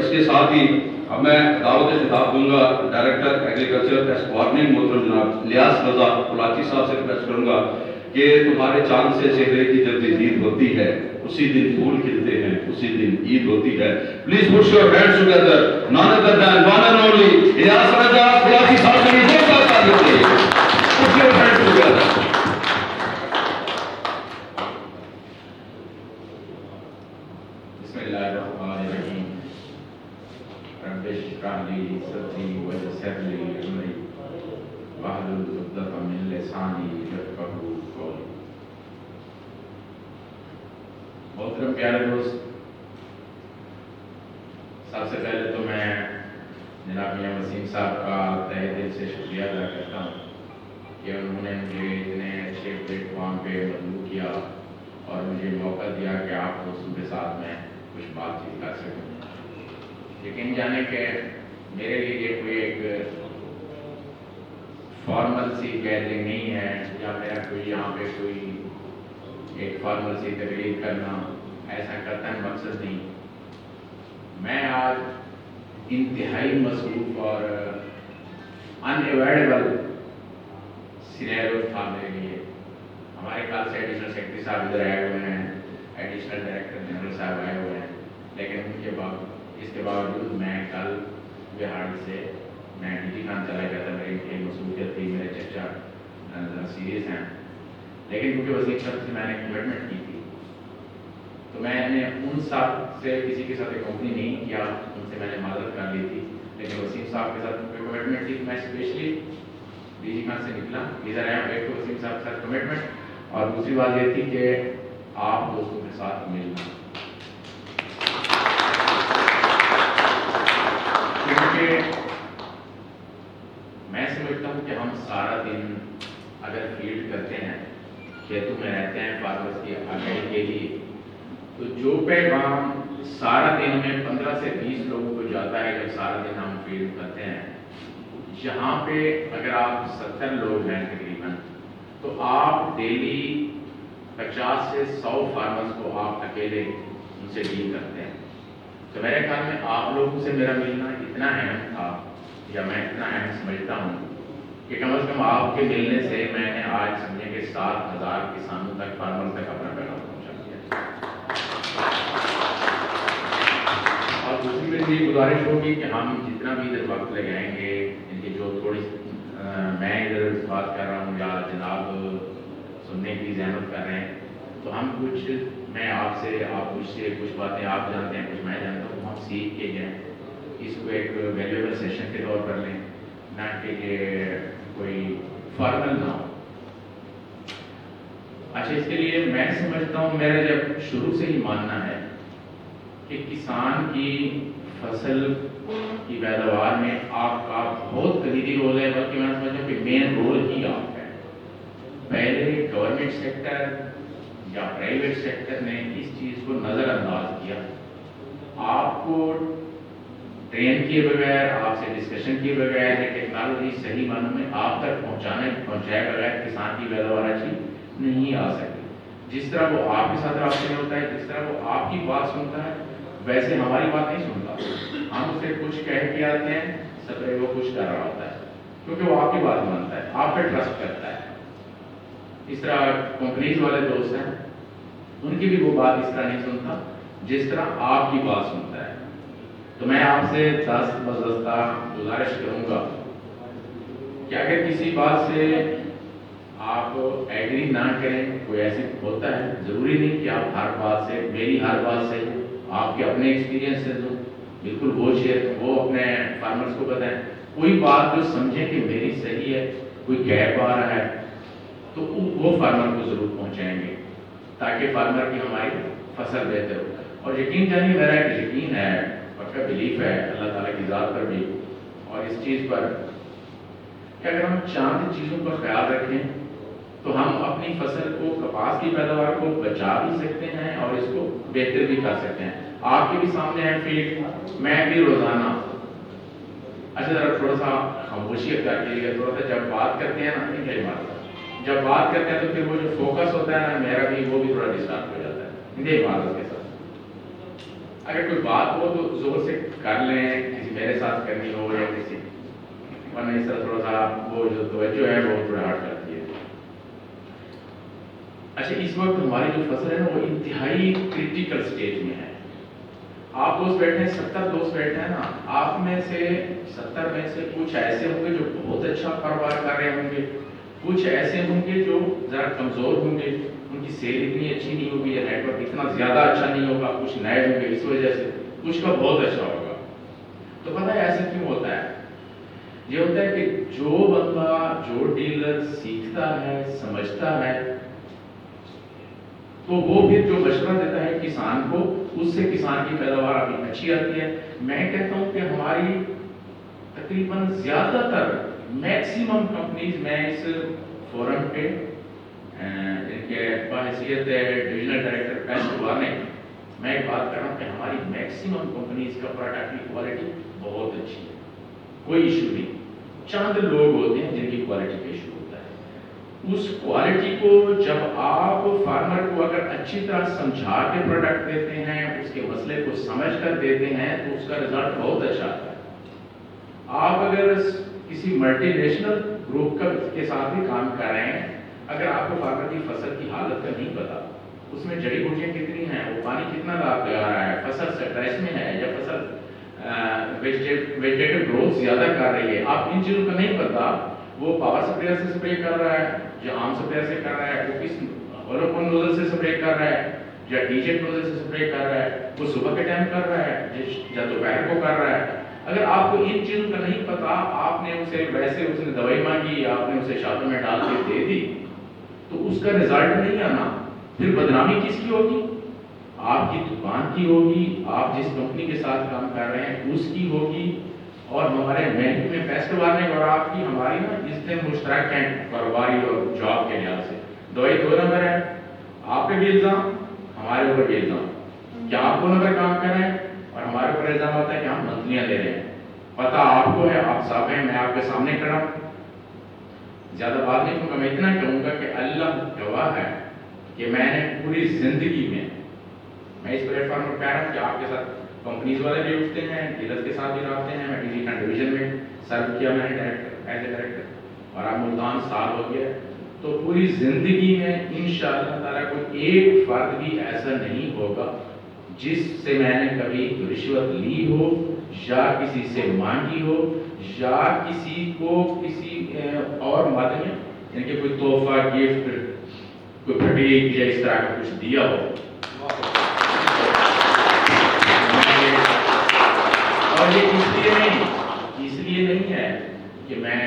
اس کے ساتھ ہی اب میں دعوت خطاب دوں گا ڈائریکٹر ایگریکلچر ایس کوآرڈینیٹ محترم جناب لیاس رضا کولاچی صاحب سے ریکویسٹ کروں گا کہ تمہارے چاند سے چہرے کی جب تجدید ہوتی ہے اسی دن پھول کھلتے ہیں اسی دن عید ہوتی ہے. Please put your hands together none other than one and only لیاس رضا کولاچی صاحب سے بھی بہت بات کرتے ہیں. Put your hands together. بسم اللہ الرحمن الرحیم. رب اشرح لی صدری ویسر لی امری واحلل عقدۃ من لسانی یفقہوا قولی. محترم پیارے دوست، سب سے پہلے تو میں جناب میاں وسیم صاحب کا تہہ دل سے شکریہ ادا کرتا ہوں کہ انہوں نے مجھے اتنے اچھے پلیٹ فارم پہ مدعو کیا اور مجھے موقع دیا کہ آپ دوستوں کے ساتھ میں کچھ بات چیت کر سکوں. یقین جانے کہ میرے لیے یہ کوئی ایک فارمل سی گیدرنگ نہیں ہے یا میرا کوئی یہاں پہ کوئی ایک فارمل سی تقریر کرنا ایسا کرتا ہے مقصد نہیں. میں آج انتہائی مصروف اور ان ایوائڈیبل سینیرو تھا میرے لیے. ہمارے کل سے ایڈیشنل سیکرٹری صاحب ادھر آئے ہوئے ہیں، ایڈیشنل ڈائریکٹر جنرل صاحب آئے ہوئے ہیں، لیکن ان کے اس کے باوجود میں کل بہار سے میں ڈی جی خان چلا گیا تھا. میری ایک مصروفیت تھی، میرے چچا ذرا سیریس ہیں، لیکن کیونکہ وسیم صاحب سے میں نے کمٹمنٹ کی تھی تو میں نے ان ساتھ سے کسی کے ساتھ کمپنی نہیں کیا، ان سے میں نے معذرت کر لی تھی. لیکن وسیم صاحب کے ساتھ کمٹمنٹ تھی، میں اسپیشلی ڈی جی خان سے نکلا ادھر آیا. ایک تو وسیم صاحب کے ساتھ کمٹمنٹ اور دوسری بات یہ تھی کہ آپ دوستوں کے ساتھ ملنا، کیونکہ میں سمجھتا ہوں کہ ہم سارا دن اگر فیلڈ کرتے ہیں، کھیتوں میں رہتے ہیں فارمرز کی آگاہی کے لیے، تو جو پیغام سارا دن میں 15 سے 20 لوگوں کو جاتا ہے جب سارا دن ہم فیلڈ کرتے ہیں، یہاں پہ اگر آپ 70 لوگ ہیں تقریباً تو آپ ڈیلی 50 سے 100 فارمرز کو آپ اکیلے ان سے ڈیل کرتے ہیں. تو میرے خیال میں آپ لوگوں سے میرا ملنا اتنا اہم تھا یا میں اتنا اہم سمجھتا ہوں کہ کم از کم آپ کے ملنے سے میں نے آج سمجھے کہ 7,000 کسانوں تک، فارمر تک اپنا پیغام پہنچا دیا. اور دوسری میری یہ گزارش ہوگی کہ ہم جتنا بھی ادھر وقت لگائیں گے، ان کی جو تھوڑی میں ادھر بات کر رہا ہوں یا جناب سننے کی زحمت کر رہے ہیں، تو ہم کچھ میں آپ سے، آپ مجھ سے کچھ باتیں آپ جانتے ہیں، کچھ میں جانتا ہوں، ہم سیکھ کے جائیں، اس کو ایک ویلیویبل سیشن کے طور پر لیں، نہ کہ یہ کوئی فارمل نہ ہو. اچھا، اس کے لیے میں سمجھتا ہوں، میرا جب شروع سے ہی ماننا ہے کہ کسان کی فصل کی پیداوار میں آپ کا بہت کلیدی رول ہے، بلکہ میں سمجھتا ہوں کہ مین رول ہی آپ کا ہے. پہلے گورنمنٹ سیکٹر یا پرائیویٹ سیکٹر نے اس چیز کو نظر انداز کیا. آپ کو ٹرین کیے بغیر، آپ سے ڈسکشن کیے بغیر، ٹیکنالوجی صحیح معنوں میں آپ تک پہنچائے بغیر کسان کی پیداوار اچھی نہیں آ سکتی. جس طرح وہ آپ کے ساتھ رابطے میں ہوتا ہے، جس طرح وہ آپ کی بات سنتا ہے، ویسے ہماری بات نہیں سنتا. ہم اسے کچھ کہہ کے آتے ہیں، سپرے وہ کچھ کر رہا ہوتا ہے، کیونکہ وہ آپ کی بات مانتا ہے، آپ پہ ٹرسٹ کرتا ہے. اس طرح کمپنیز والے دوست ہیں، ان کی بھی وہ بات اس طرح نہیں سنتا جس طرح آپ کی بات سنتا ہے. تو میں آپ سے دست بزدستہ گزارش کروں گا کہ اگر کسی بات سے آپ ایگری نہ کریں، کوئی ایسی ہوتا ہے، ضروری نہیں کہ آپ ہر بات سے، میری ہر بات سے آپ کے اپنے ایکسپیرینس سے دوں، بالکل وہ اپنے فارمرز کو بتائیں. کوئی بات جو سمجھیں کہ میری صحیح ہے، کوئی گیپ آ رہا ہے، تو وہ فارمر کو ضرور پہنچائیں گے تاکہ فارمر کی ہماری فصل بہتر ہو. اور یقین جانیے، میرا ایک یقین ہے، پکا بلیف ہے اللہ تعالیٰ کی ذات پر بھی اور اس چیز پر کہ اگر ہم چاند چیزوں کا خیال رکھیں تو ہم اپنی فصل کو، کپاس کی پیداوار کو بچا بھی سکتے ہیں اور اس کو بہتر بھی کر سکتے ہیں. آپ کے بھی سامنے ہے فیلڈ، میں بھی روزانہ. اچھا، ذرا تھوڑا سا خاموشیت کر کے تھوڑا سا جب بات کرتے ہیں نا، کئی بات جب بات کرتے ہیں تو پھر وہ جو فوکس ہوتا ہے نا میرا بھی، وہ بھی تھوڑا ڈسٹرب ہو جاتا ہے. عبادت کے ساتھ اگر کوئی بات ہو تو زور سے کر لیں، کسی میرے ساتھ کرنی ہو یا کسی، ورنہ اس طرح تھوڑا سا وہ جو توجہ ہے وہ تھوڑا ہارڈ کرتی ہے۔ اچھا، اس وقت ہماری جو فصل ہے نا وہ انتہائی کریٹیکل سٹیج میں ہے۔ آپ دوست بیٹھے ہیں، 70 دوست بیٹھے ہیں نا، آپ میں سے 70 میں سے کچھ ایسے ہوں گے جو بہت اچھا کاروبار کر رہے ہوں گے، کچھ ایسے ہوں گے جو ذرا کمزور ہوں گے، ان کی سیل اتنی اچھی نہیں ہوگی یا نیٹ ورک اتنا زیادہ اچھا نہیں ہوگا، کچھ نئے ہوں گے اس وجہ سے، کچھ کا بہت اچھا ہوگا۔ تو پتہ ہے ایسا کیوں ہوتا ہے؟ یہ ہوتا ہے کہ جو بندہ، جو ڈیلر سیکھتا ہے، سمجھتا ہے، تو وہ پھر جو مشورہ دیتا ہے کسان کو، اس سے کسان کی پیداوار ابھی اچھی آتی ہے۔ میں کہتا ہوں کہ ہماری تقریباً زیادہ تر میکسیمم کمپنیز، میں اس فورم پہ ان کے بحیثیت ڈویژنل ڈائریکٹر پیسٹ وارننگ، میں ایک بات کر رہا ہوں کہ ہماری میکسیمم کمپنیز کا پروڈکٹ کی کوالٹی بہت اچھی ہے، کوئی ایشو نہیں۔ چند لوگ ہوتے ہیں جن کی کوالٹی کا ایشو ہوتا ہے۔ اس کوالٹی کو جب آپ فارمر کو اگر اچھی طرح سمجھا کے پروڈکٹ دیتے ہیں، اس کے مسئلے کو سمجھ کر دیتے ہیں، تو اس کا رزلٹ بہت اچھا آتا ہے۔ آپ اگر کسی ملٹی نیشنل گروپ کے ساتھ بھی کام کر رہے ہیں، اگر آپ کو فارمر کی فصل کی حالت کا نہیں پتا، اس میں جڑی بوٹیاں کتنی ہیں، وہ پانی کتنا لگا رہا ہے، فصل سٹریس میں ہے یا فصل ویجیٹیو گروتھ زیادہ کر رہی ہے، آپ ان چیزوں کا نہیں پتا، وہ پاور سپریئر سے سپرے کر رہا ہے یا عام سپریئر سے کر رہا ہے، وہ کس اولوکون نوزل سے سپرے کر رہا ہے یا ڈی جیٹ نوزل سے سپرے کر رہا ہے، وہ صبح کے ٹائم کر رہا ہے یا دوپہر کو کر رہا ہے۔ اگر آپ کو ان چیزوں کا نہیں پتا، آپ نے اسے ویسے اس نے دوائی مانگی، آپ نے اسے شاتوں میں ڈال کے دے دی، تو اس کا رزلٹ نہیں آنا، پھر بدنامی کس کی ہوگی؟ آپ کی دکان کی ہوگی، آپ جس کمپنی کے ساتھ کام کر رہے ہیں اس کی ہوگی، اور ہمارے محکمے میں پیسٹ وارننگ اور آپ کی ہماری نا اس میں مشترک ہیں کاروباری اور جاب کے لحاظ سے۔ دوائی 2 نمبر ہے، آپ پہ بھی الزام، ہمارے اوپر بھی الزام، کیا آپ 2 نمبر کام کر رہے ہیں اور ہمارے اوپر الزام ہوتا ہے کہ ہم منتلیاں لے رہے ہیں۔ پتہ آپ کو ہے، آپ صاحب ہیں، میں آپ کے سامنے کھڑا ہوں، زیادہ بات نہیں کہوں گا، میں اتنا کہوں گا کہ اللہ گواہ ہے کہ میں نے پوری زندگی میں اس پلیٹ فارم پر کہہ رہا ہوں کہ آپ کے ساتھ کمپنیز والے بھی اٹھتے ہیں، ڈیلرز کے ساتھ بھی رہتے ہیں، میں ڈی ڈویژن میں سرو کیا میں نے ڈائریکٹر ایز اے ڈائریکٹر، اور اب ملتان سال ہو گیا، تو پوری زندگی میں انشاءاللہ تعالیٰ کوئی ایک فرد بھی ایسا نہیں ہوگا جس سے میں نے کبھی رشوت لی ہو یا کسی سے مانگی ہو یا کسی کو کسی اور مد میں یعنی کہ کوئی تحفہ، گفٹ، کوئی پھٹیک یا اس طرح کا کچھ دیا ہو۔ اور یہ اس لیے نہیں ہے کہ میں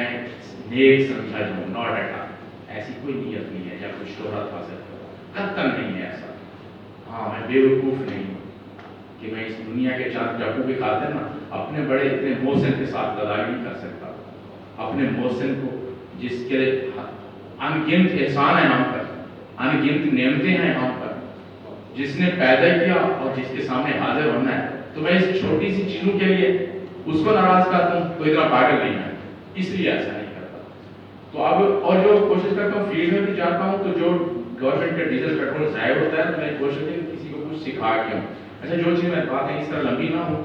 نیک سمجھا جاؤں، ناٹ ایٹ آل، ایسی کوئی نیت نہیں ہے یا کوئی شہرت حاصل کروں، قطعاً نہیں ہے ایسا۔ ہاں، میں بے وقوف نہیں ہوں کہ میں اس دنیا کے چاند ڈاکو کی خاطر نا اپنے بڑے اتنے محسن کے ساتھ گداری نہیں کر سکتا، اپنے محسن کو جس کے ان گنت احسان ہے ہم پر، ان گنت نعمتیں ہیں ہم پر، جس نے پیدا کیا اور جس کے سامنے حاضر ہونا ہے، تو میں اس چھوٹی سی چیزوں کے لیے اس کو ناراض کرتا ہوں تو اتنا پاگل نہیں ہے، اس لیے ایسا نہیں کرتا۔ تو اب اور جو کوشش کرتا ہوں فیلڈ میں بھی جاتا ہوں، تو جو گورنمنٹ کا ڈیزل پیٹرول ضائع ہوتا ہے تو میں کوشش ہے کہ کسی کو کچھ سکھا کے ہوں۔ اچھا، جو چیز میں باتیں اس طرح لمبی نہ ہوں،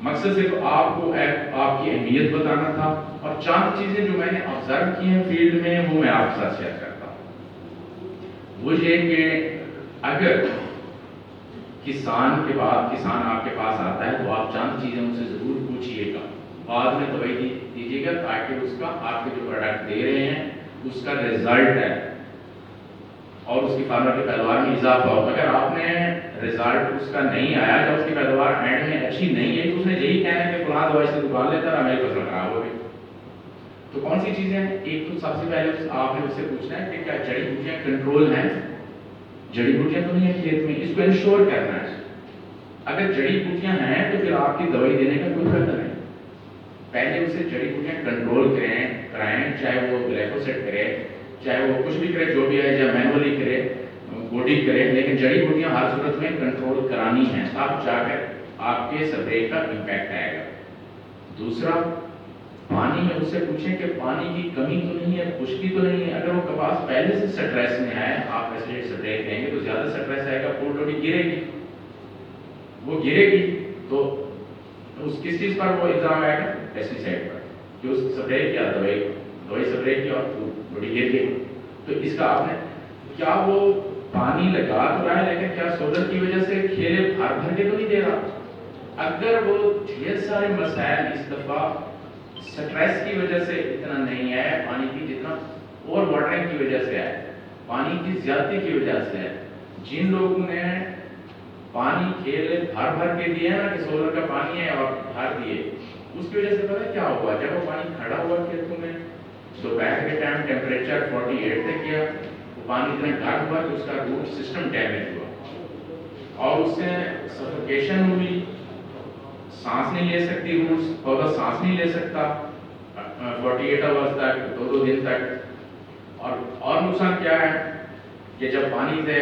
مقصد صرف آپ کو آپ کی اہمیت بتانا تھا، اور چند چیزیں جو میں نے آبزرو کی ہیں فیلڈ میں وہ میں آپ کے ساتھ شیئر کرتا ہوں۔ وہ یہ کہ اگر کسان کے بعد کسان آپ کے پاس آتا ہے تو آپ چند چیزیں ان سے ضرور پوچھئے گا، بعد میں دوائی دیجیے گا، تاکہ اس کا آپ کے جو پروڈکٹ دے رہے ہیں اس کا رزلٹ ہے اور اس کی فارمر کی پیداوار میں اضافہ ہو۔ اگر آپ نے رزلٹ اس کا نہیں آیا یا اس کی پیداوار اینڈ میں اچھی نہیں ہے تو اس نے یہی کہنا ہے کہ فلاں دوائی سے دکان لیتا رہا، میری فصل خراب ہو گئی۔ تو کون سی چیزیں ہیں؟ ایک تو سب سے پہلے آپ نے اس سے پوچھنا ہے کہ کیا جڑی بوٹیاں کنٹرول ہیں؟ جڑی بوٹیاں تو نہیں ہیں کھیت میں، اس کو انشور کرنا ہے۔ اگر جڑی بوٹیاں ہیں تو پھر آپ کی دوائی دینے کا کوئی فائدہ نہیں۔ پہلے اسے جڑی بوٹیاں کنٹرول کرائیں، چاہے وہ گلیفوسیٹ کرے، چاہے وہ کچھ بھی کرے، جو بھی ہے، یا مینولی کرے، بوڈی کرے، لیکن جڑی بوٹیاں ہر صورت میں کنٹرول کرانی ہیں، تب جا کر آپ کے سپرے کا امپیکٹ آئے گا۔ دوسرا، پانی میں اس سے پوچھیں کہ پانی کی کمی تو نہیں ہے، خشکی تو نہیں ہے۔ اگر وہ کپاس پہلے سے سٹریس میں ہے، آپ ایسے سپرے کریں گے تو زیادہ سٹریس آئے گا، پھول ڈوڈی گرے گی۔ وہ گرے گی تو اس کس چیز پر وہ الزام آئے گا؟ پیسٹی سائڈ پر، جو اس سپرے کیا، دوائی سپرے کی اور بڑی گر گئی. تو اس کا آپ نے کیا وہ پانی لگا تو رہا ہے لیکن کیا سولر کی وجہ سے کھیلے بھر بھر کے تو نہیں دے رہا؟ اگر وہ ڈھیر سارے مسائل اس دفعہ سٹریس کی وجہ سے اتنا نہیں ہے پانی کی جتنا اوور واٹرنگ کی وجہ سے ہے، پانی کی زیادتی کی وجہ سے ہے. جن لوگوں نے پانی کھیلے بھر بھر کے دیے نا کہ سولر کا پانی ہے اور بھر دیے، اس کی وجہ سے پتہ کیا ہوا؟ جب وہ پانی کھڑا ہوا کھیتوں میں دوپہر کے ٹائم ٹیمپریچر 48 تک گیا، وہ پانی اتنا گرم ہوا کہ اس کا روٹ سسٹم ڈیمیج ہوا اور اس سے سفوکیشن ہوئی، سانس نہیں لے سکتی روٹس، پودا سانس نہیں لے سکتا 48 آورس تک، 2 دن تک. اور نقصان کیا ہے کہ جب پانی سے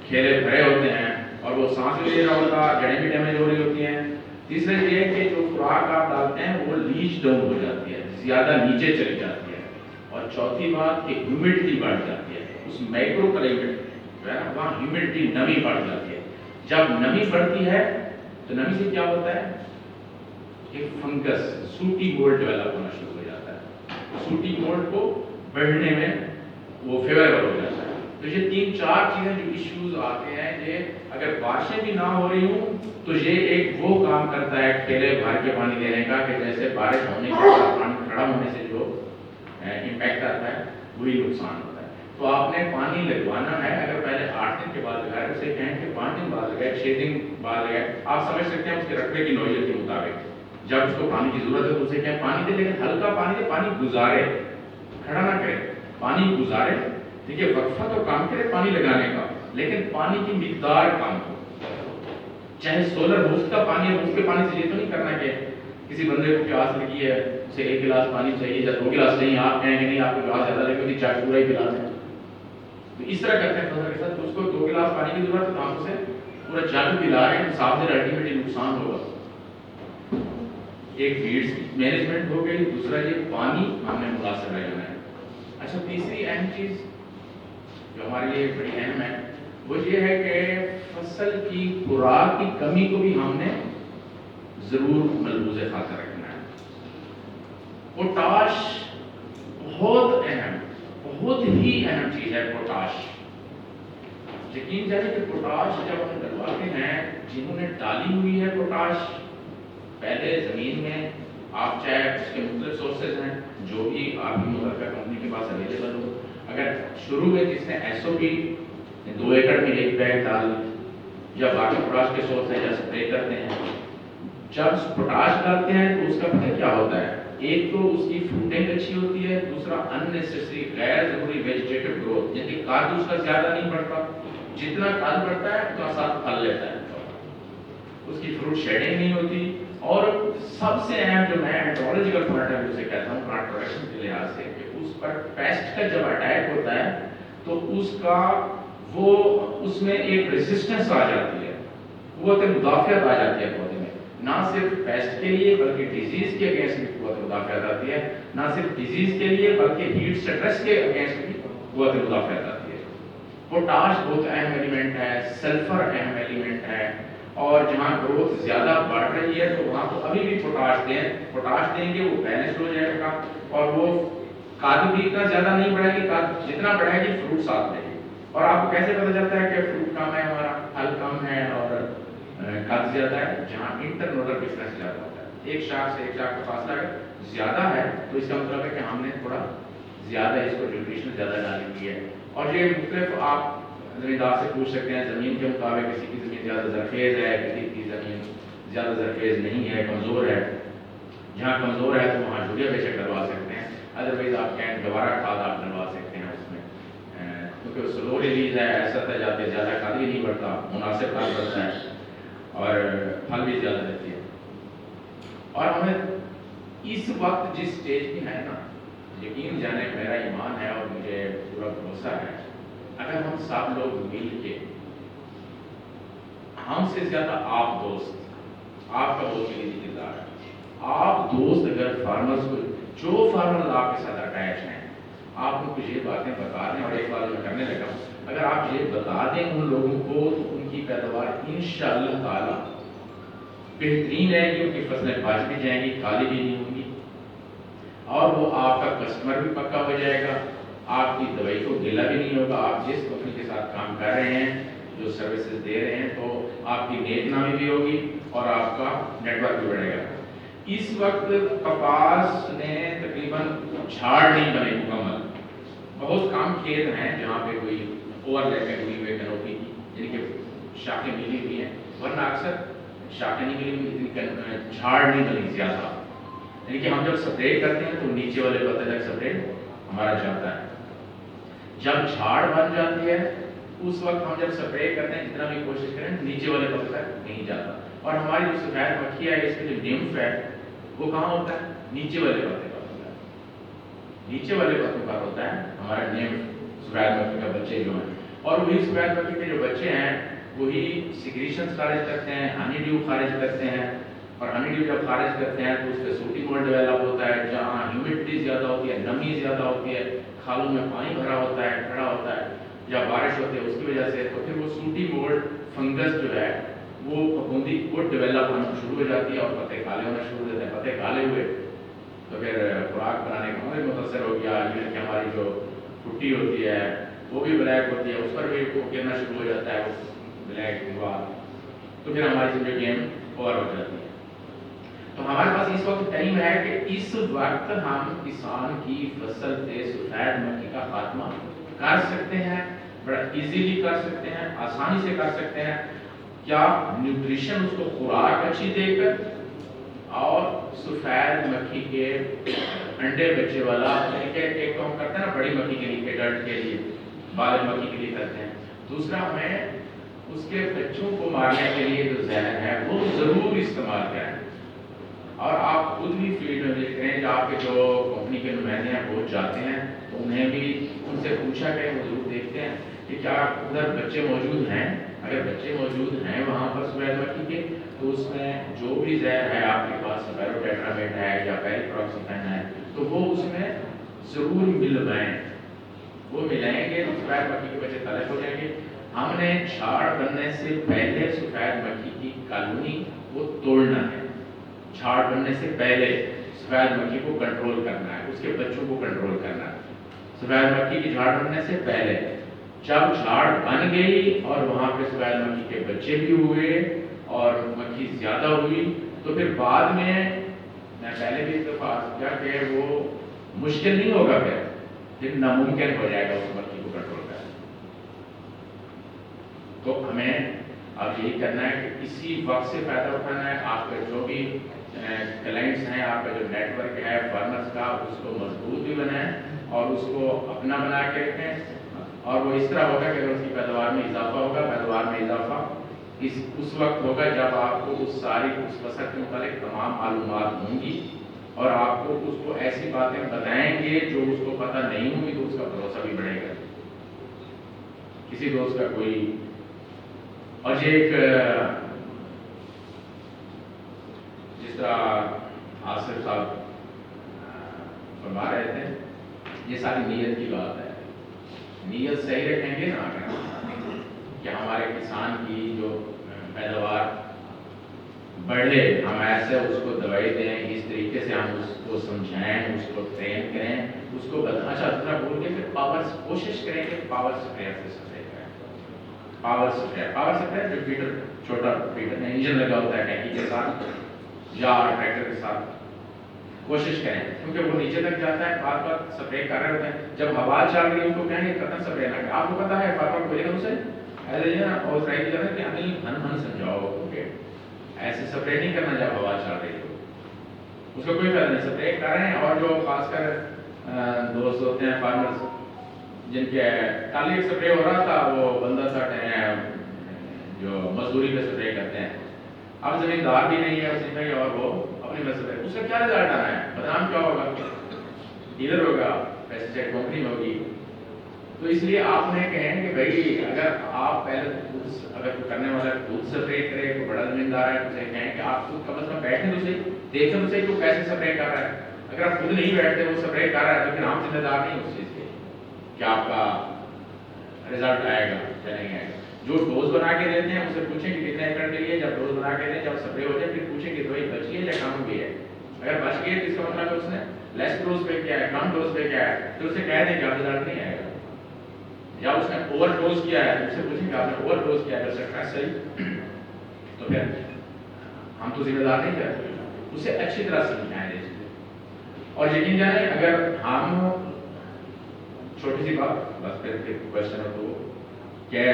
کھیلے بھرے ہوتے ہیں اور وہ سانس نہیں لے رہا ہوتا، جڑیں بھی ڈیمیج ہو رہی ہوتی ہیں. تیسرا یہ ہے کہ جو خوراک آپ ڈالتے ہیں وہ لیچ ڈاؤن ہو جاتی ہے، زیادہ نیچے چلی جاتی ہے. اور چوتھی بات کہ ہیومیڈٹی بڑھ جاتی ہے، اس مائکرو کلائمیٹ جو ہے نا وہاں ہیومیڈٹی نمی بڑھ جاتی ہے. جب نمی بڑھتی ہے تو نمی سے کیا ہوتا ہے کہ فنگس سوٹی مولڈ ڈیولپ ہونا شروع ہو جاتا ہے. سوٹی مولڈ کو بڑھنے میں وہ فیوریبل ہو جاتا ہے. تو یہ 3-4 چیزیں جو ایشوز آتے ہیں، یہ اگر بارشیں بھی نہ ہو رہی ہوں تو یہ ایک وہ کام کرتا ہے کھیلے بھر کے پانی دینے کا کہ جیسے بارش ہونے کے بعد پانی کھڑا ہونے سے جو امپیکٹ آتا ہے وہی نقصان ہوتا ہے. تو آپ نے پانی لگوانا ہے، اگر پہلے 8 دن کے بعد لگائے، اسے کہیں کہ 5 دن بعد لگائے، 6 دن بعد لگائے. آپ سمجھ سکتے ہیں اس کے رقبے کی نوعیت کے مطابق جب اس کو پانی کی ضرورت ہے تو اسے کہیں پانی دے، لیکن ہلکا پانی دے، پانی گزارے، کھڑا نہ کرے، پانی گزارے. دیکھیے وقفہ تو کام کرے پانی لگانے کا، لیکن پانی کی مقدار کم ہو. چاہے سولر مفت کا پانی ہے، مفت کے پانی سے یہ تو نہیں کرنا کہ کسی بندے کو پیاس لگی ہے اسے 1 گلاس پانی چاہیے یا 2 گلاس چاہیے، آپ کہیں کہ نہیں آپ کو پیاس زیادہ لگی ہوتی چاہے پورا ہی پلا دیں. تو اس طرح کرتے ہیں فصل کے ساتھ، اس کو 2 گلاس پانی کی ضرورت ہے تو ہم اسے پورا جگ پلا رہے ہیں، صاف سے الٹیمیٹلی نقصان ہوگا. ایک فیڈ مینجمنٹ ہو گئی، دوسرا یہ پانی ہم نے مناسب رہنا ہے. اچھا تیسری اہم چیز جو ہمارے لیے بڑی اہم ہے وہ یہ ہے کہ فصل کی خوراک کی کمی کو بھی ہم نے ضرور ملحوظ خاطر رکھنا ہے. پوٹاش بہت اہم، بہت ہی اہم چیز ہے پوٹاش. یقین جانے کہ پوٹاش جب ہم ڈلواتے ہیں، جنہوں نے ڈالی ہوئی ہے پوٹاش پہلے زمین میں، آپ چاہے اس کے مختلف سورسز ہیں جو بھی آپ کی متعلقہ کمپنی کے پاس اویلیبل ہو. اگر شروع میں جس نے ایس او پی 2 ایکڑ میں 1 بیگ ڈال یا باقی پوٹاش کے سورس ہیں یا اسپرے کرتے ہیں، جب پوٹاش ڈالتے ہیں تو اس کا پتہ کیا ہوتا ہے؟ ایک تو اس کی فروٹنگ اچھی ہوتی ہے، دوسرا اننیسیسری غیر ضروری ویجیٹیو گروتھ، یعنی قد اس کا زیادہ نہیں بڑھتا، جتنا قد بڑھتا ہے اتنا ساتھ پھل لیتا ہے، اس کی فروٹ شیڈنگ نہیں ہوتی. اور سب سے اہم جو میں ہائیڈرولوجیکل پوائنٹ آف ویو سے کہتا ہوں پلانٹ پروڈکشن کے لحاظ سے، کہ اس پر پیسٹ کا جب اٹیک ہوتا ہے تو اس کا وہ اس میں ایک ریزسٹنس آ جاتی ہے، قوت مدافعت آ جاتی ہے پودے میں. نہ صرف پیسٹ کے لیے بلکہ ڈیزیز کے اگینسٹ بھی قوت مدافعت آتی ہے، نہ صرف ڈیزیز کے لیے بلکہ ہیٹ سٹریس کے اگینسٹ بھی قوت مدافعت آتی ہے. پوٹاش بہت اہم ایلیمنٹ ہے، سلفر اہم ایلیمنٹ ہے، اور جہاں گروتھ زیادہ بڑھ رہی ہے تو وہاں تو ابھی بھی پوٹاش دیں. پوٹاش دیں گے وہ بیلنسڈ ہو جائے گا اور وہ قد بھی اتنا زیادہ نہیں بڑھے گی، قد جتنا بڑھے گی فروٹ ساتھ لے گی. اور آپ کو کیسے پتہ چلتا ہے کہ فروٹ کم ہے، ہمارا پھل کم ہے اور قد زیادہ ہے؟ جہاں انٹرنولر ڈفرینس زیادہ ہوتا ہے، ایک شاخ سے ایک شاخ کا فاصلہ اگر زیادہ ہے تو اس کا مطلب ہے کہ ہم نے تھوڑا زیادہ اس کو نیوٹریشن زیادہ ڈالی ہوئی ہے. اور یہ مختلف آپ زمیندار سے پوچھ سکتے ہیں زمین کے مطابق، کسی کی زمین زیادہ زرخیز ہے، کسی کی زمین زیادہ زرخیز نہیں ہے، کمزور ہے. جہاں کمزور ہے تو وہاں یوریا بے شک ڈلوا سکتے ہیں، ادروائز آپ کہیں دوبارہ کھاد آپ ڈلوا سکتے ہیں اس میں، کیونکہ سلو ریلیز ہے، ایسا تھا جاتے زیادہ کھاد بھی نہیں بڑھتا، مناسب کھاد بڑھتا ہے اور پھل بھی زیادہ دیتی ہے. اور ہمیں اس وقت جس اسٹیج میں ہے نا، یقین جانے میرا ایمان ہے اور مجھے پورا بھروسہ ہے، اگر ہم سب لوگ مل کے، ہم سے زیادہ آپ دوست، آپ کا بہت کلیدی کردار ہے. آپ دوست اگر فارمرز کو، جو فارمرز آپ کے ساتھ اٹیچ ہیں، آپ ان کو یہ باتیں بتا دیں. اور ایک بات میں کرنے لگا ہوں، اگر آپ یہ بتا دیں ان لوگوں کو تو ان کی پیداوار انشاءاللہ تعالی بہترین رہے گی، ان کی فصلیں بچ بھی جائیں گی، کالی بھی نہیں ہوں گی، اور وہ آپ کا کسٹمر بھی پکا ہو جائے گا، آپ کی دوائی کو گلا بھی نہیں ہوگا، آپ جس کمپنی کے ساتھ کام کر رہے ہیں، جو سروسز دے رہے ہیں، تو آپ کی نیک نامی بھی ہوگی اور آپ کا نیٹ ورک بھی بڑھے گا۔ اس وقت کپاس نے تقریباً جھاڑ نہیں بنے مکمل، بہت کم کھیت ہیں جہاں پہ کوئی اوور لیپنگ ہوئی ہوئی کینوپی کی، یعنی کہ شاخیں ملی ہوئی ہیں، ورنہ اکثر شاخیں نہیں ملی ہوئی، اتنی جھاڑ نہیں بنی زیادہ، یعنی کہ ہم جب سپریٹ کرتے ہیں تو نیچے والے پتے تک سپریٹ ہمارا جاتا ہے۔ جب جھاڑ بن جاتی ہے اس وقت ہم جب سپرے کرتے ہیں جتنا بھی کوشش کریں نیچے والے پتے تک نہیں جاتا، اور ہماری جو سفید مکھی ہے اس میں جو نیمف ہے وہ کہاں ہوتا ہے؟ نیچے والے پتے پر ہوتا ہے، نیچے والے پتوں پر ہوتا ہے ہمارا نیمف، سفید مکھی کا بچے جو ہیں، اور وہی سفید مکھی کے جو بچے ہیں وہی سیکریشنز خارج کرتے ہیں، ہنی ڈیو خارج کرتے ہیں، اور ہنی ڈیو جب خارج کرتے ہیں تو اس پہ سوٹی مول ڈیولپ ہوتا ہے، جہاں ہیومیڈیٹی زیادہ ہوتی ہے، نمی زیادہ ہوتی ہے، کھالوں میں پانی بھرا ہوتا ہے، کھڑا ہوتا ہے، یا بارش ہوتی ہے اس کی وجہ سے، تو پھر وہ سوٹی مولڈ فنگس جو ہے وہ پھپھوندی وہ ڈیولپ ہونا شروع ہو جاتی ہے اور پتے کالے ہونا شروع ہو جاتے ہیں، پتے کالے ہوئے تو پھر خوراک بنانے کا عمل متاثر ہو گیا، ایون کہ ہماری جو ٹھٹی ہوتی ہے وہ بھی بلیک ہوتی ہے، اس پر بھی وہ گرنا شروع ہو جاتا ہے، وہ بلیک ہوا تو پھر ہماری زندگی اوور ہو جاتی ہے۔ تو ہمارے پاس اس وقت ٹائم ہے کہ اس وقت ہم کسان کی فصل پہ سفید مکھی کا خاتمہ کر سکتے ہیں، بڑا ایزیلی کر سکتے ہیں، آسانی سے کر سکتے ہیں، کیا نیوٹریشن اس کو خوراک اچھی دے کر، اور سفید مکھی کے انڈے بچے والا، ایک تو ہم کرتے ہیں نا بڑی مکھی کے لیے، ایڈلٹ کے لیے، بالغ مکھی کے لیے کرتے ہیں، دوسرا ہمیں اس کے بچوں کو مارنے کے لیے جو زہر ہے وہ ضرور استعمال کریں، اور آپ خود بھی فیلڈ میں دیکھ رہے ہیں کہ آپ کے جو کمپنی کے نمائندے ہیں وہ جاتے ہیں تو انہیں بھی ان سے پوچھا کہ وہ ضرور دیکھتے ہیں کہ کیا ادھر بچے موجود ہیں، اگر بچے موجود ہیں وہاں پر سفید مکھی کے تو اس میں جو بھی زہر ہے آپ کے پاس پیروٹیٹرامیٹ ہے یا پیریپراکسیفین ہے تو وہ اس میں ضرور ملوائیں، وہ ملائیں گے تو سفید مکھی کے بچے تلف ہو جائیں گے۔ ہم نے جھاڑ بننے سے پہلے سفید مکھی کی کالونی وہ توڑنا ہے، جھاڑ بننے سے پہلے سفید مکھی کو کنٹرول کرنا ہے، اس کے بچوں کو کنٹرول کرنا ہے، سفید مکھی کی جھاڑ بننے سے پہلے۔ جب جھاڑ بن گئی اور وہاں پہ سفید مکھی کے بچے بھی ہوئے اور مکھی زیادہ ہوئی تو پھر بعد میں پہلے بھی اتفاق کیا کہ وہ مشکل نہیں ہوگا، پھر ناممکن ہو جائے گا اس مکھی کو کنٹرول کرنا۔ تو ہمیں اب یہی کرنا ہے کہ اسی وقت سے فائدہ اٹھانا ہے، آپ کا جو بھی کلائنٹس ہیں، آپ کا جو نیٹ ورک ہے فارمرز کا، اس کو مضبوط بھی بنائیں اور اس کو اپنا بنا کے رکھیں، اور وہ اس طرح ہوگا کہ اگر اس کی پیداوار میں اضافہ ہوگا، پیداوار میں اضافہ اس وقت ہوگا جب آپ کو اس فصل کے متعلق تمام معلومات ہوں گی اور آپ کو اس کو ایسی باتیں بتائیں گے جو اس کو پتہ نہیں ہوں گی، تو اس کا بھروسہ بھی بڑھے گا، کسی دوست کا کوئی۔ اور یہ ایک جس طرح آصف صاحب فرما رہے تھے، یہ ساری نیت کی بات ہے، نیت صحیح رکھیں گے نا کہ ہمارے کسان کی جو پیداوار بڑھے، ہم ایسے اس کو دوائی دیں، اس طریقے سے ہم اس کو سمجھائیں، اس کو ٹرین کریں، اس کو اچھا دوسرا بول کے پھر کوشش کریں کہ پاور سپرے سے سپرے کریں، پاور سپرے جو فیڈر، چھوٹا فیڈر انجن لگا ہوتا ہے ٹینکی کے ساتھ یا ٹریکٹر کے ساتھ، کوشش کریں کیونکہ وہ نیچے تک جاتا ہے، بات بات سپرے کر رہے ہوتے ہیں، جب ہوا چل رہی ہے اس کو کہیں گے قطن سپرے نہ کریں، آپ کو پتا ہے فارمر بولے گا اسے ایسے ہی نا، اور ٹرائی کیا کہ انل ہن سمجھاؤ کیونکہ ایسے سپرے نہیں کرنا جب ہوا چل رہی ہو، اس کا کوئی فائدہ نہیں، سپرے کر رہے ہیں۔ اور جو خاص کر دوست ہوتے ہیں فارمرز جن کے کل ایک سپرے ہو رہا تھا، وہ بندہ سٹ ہیں جو مزدوری پہ سپرے کرتے ہیں، اب زمیندار بھی نہیں ہے اس نے، اور وہ اپنی مسئلہ ہے، اس کا کیا رزلٹ آنا ہے، بدنام کیا ہوگا، ڈیلر ہوگا، پیسٹیسائڈ کمپنی ہوگی۔ تو اس لیے آپ نے کہیں کہ بھائی اگر آپ پہلے اگر کرنے والا خود سپرے کرے، کوئی بڑا زمیندار ہے، اسے کہیں کہ آپ خود کم از کم بیٹھیں تو صحیح، دیکھیں تو صحیح کہ وہ کیسے سپرے کر رہا ہے، اگر آپ خود نہیں بیٹھتے وہ سپرے کر رہا ہے تو پھر ہم ذمہ دار نہیں اس چیز کے کہ آپ کا رزلٹ آئے گا یا نہیں آئے گا۔ جو ڈوز بنا کے دیتے ہیں اسے پوچھیں کہ کتنے ایکڑ کے لیے، جب ڈوز بنا کے دیں، جب سپرے ہو جائے پھر پوچھیں کہ دوائی بچی ہے یا کم ہوئی ہے۔ اگر بچ گئی تو اس کا مطلب ہے اس نے لیس ڈوز پہ کیا ہے، کم ڈوز پہ کیا ہے، تو اسے کہہ دیں کہ اب رزلٹ نہیں آئے گا۔ یا اس نے اوور ڈوز کیا ہے تو اسے پوچھیں کہ آپ نے اوور ڈوز کیا ہے، اگر سکتا ہے صحیح تو پھر ہم تو ذمہ دار نہیں کرتے، اسے اچھی طرح سمجھائیں یہ چیزیں۔ اور یقین جانیں اگر ہم چھوٹی سی بات بس پھر کوشچن ہو تو کہ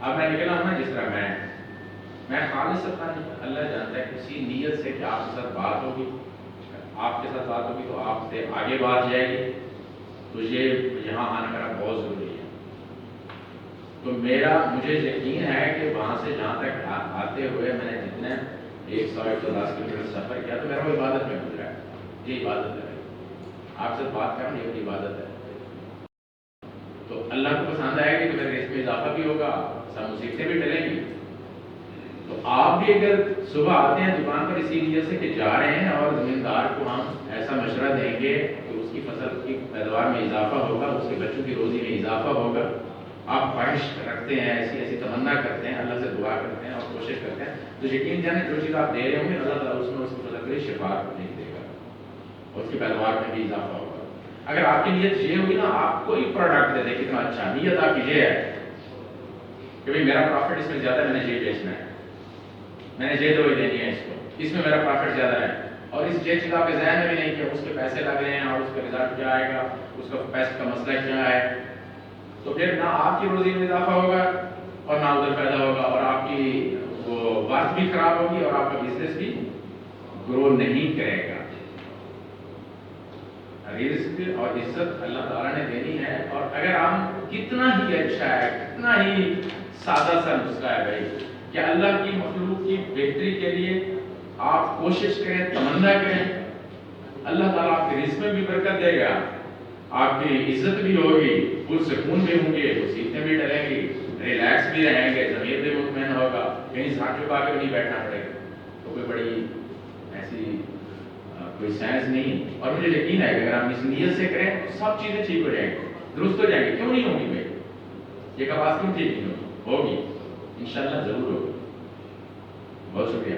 اب میں نکلا ہوں نا، جس طرح میں خالص اللہ جانتا ہے کسی نیت سے کہ آپ کے ساتھ بات ہوگی، آپ کے ساتھ بات ہوگی تو آپ سے آگے بات جائے گی، تو یہ یہاں آنا میرا بہت ضروری ہے۔ تو مجھے یقین ہے کہ وہاں سے جہاں تک آتے ہوئے میں نے جتنے 110 کلومیٹر سفر کیا تو میرا وہ عبادت میں گزرا ہے، یہ عبادت ہے، آپ سے بات کرنا یہ بھی عبادت ہے۔ تو اللہ کو پسند آئے گی تو میرے رزق میں اضافہ بھی ہوگا، سب مصیبتیں بھی ٹلیں گی۔ تو آپ بھی اگر صبح آتے ہیں دکان پر اسی لیے سے کہ جا رہے ہیں اور زمیندار کو ہم ایسا مشورہ دیں گے کہ اس کی فصل کی پیداوار میں اضافہ ہوگا، اس کے بچوں کی روزی میں اضافہ ہوگا، آپ خواہش رکھتے ہیں، ایسی تمنا کرتے ہیں، اللہ سے دعا کرتے ہیں اور کوشش کرتے ہیں، تو یقین جانیں جو چیز آپ دے رہے ہوں گے اللہ تعالیٰ اس میں اس کی فصل کے لیے شفا نہیں دے گا اور اس کی پیداوار میں بھی اضافہ ہوگا۔ اگر آپ کی نیت یہ ہوگی نا، آپ کوئی پروڈکٹ دے دیں کتنا اچھا، نیت آپ کی یہ ہے کہ بھائی میرا پروفٹ اس میں زیادہ ہے، میں نے یہ بیچنا ہے، میں نے یہ دوائی دینی ہے اس کو، اس میں میرا پروفٹ زیادہ ہے، اور اس یہ چیز آپ کے ذہن میں بھی نہیں کہ اس کے پیسے لگ رہے ہیں اور اس کا رزلٹ کیا آئے گا، اس کا پیسے کا مسئلہ کیا ہے، تو پھر نہ آپ کی روزی میں اضافہ ہوگا اور نہ ادھر پیدا ہوگا، اور آپ کی وہ ورک بھی خراب ہوگی اور آپ کا بزنس بھی گرو نہیں کرے گا۔ رزق اور عزت اللہ تعالیٰ نے دینی ہے، اور اگر ہم کتنا ہی اچھا ہے، کتنا ہی سادہ سا نسخہ ہے بھائی کہ اللہ کی مخلوق کی بہتری کے لیے آپ کوشش کریں، تمنا کریں، اللہ تعالیٰ آپ کے رزق میں بھی برکت دے گا، آپ کی عزت بھی ہوگی، پرسکون بھی ہوں گے، مصیبتیں بھی ٹلیں گی، ریلیکس بھی رہیں گے، ضمیر بھی مطمئن ہوگا، کہیں ساتھ چھپا کے بھی نہیں بیٹھنا پڑے گا۔ تو کوئی بڑی ایسی کوئی سائنس نہیں، اور مجھے یقین ہے کہ اگر ہم اس نیت سے کریں تو سب چیزیں ٹھیک ہو جائیں گی، درست ہو جائیں گی۔ کیوں نہیں ہوگی بھائی؟ یہ کباس کیوں ٹھیک نہیں ہوگی؟ ہوگی انشاءاللہ ضرور ہوگی۔ بہت شکریہ۔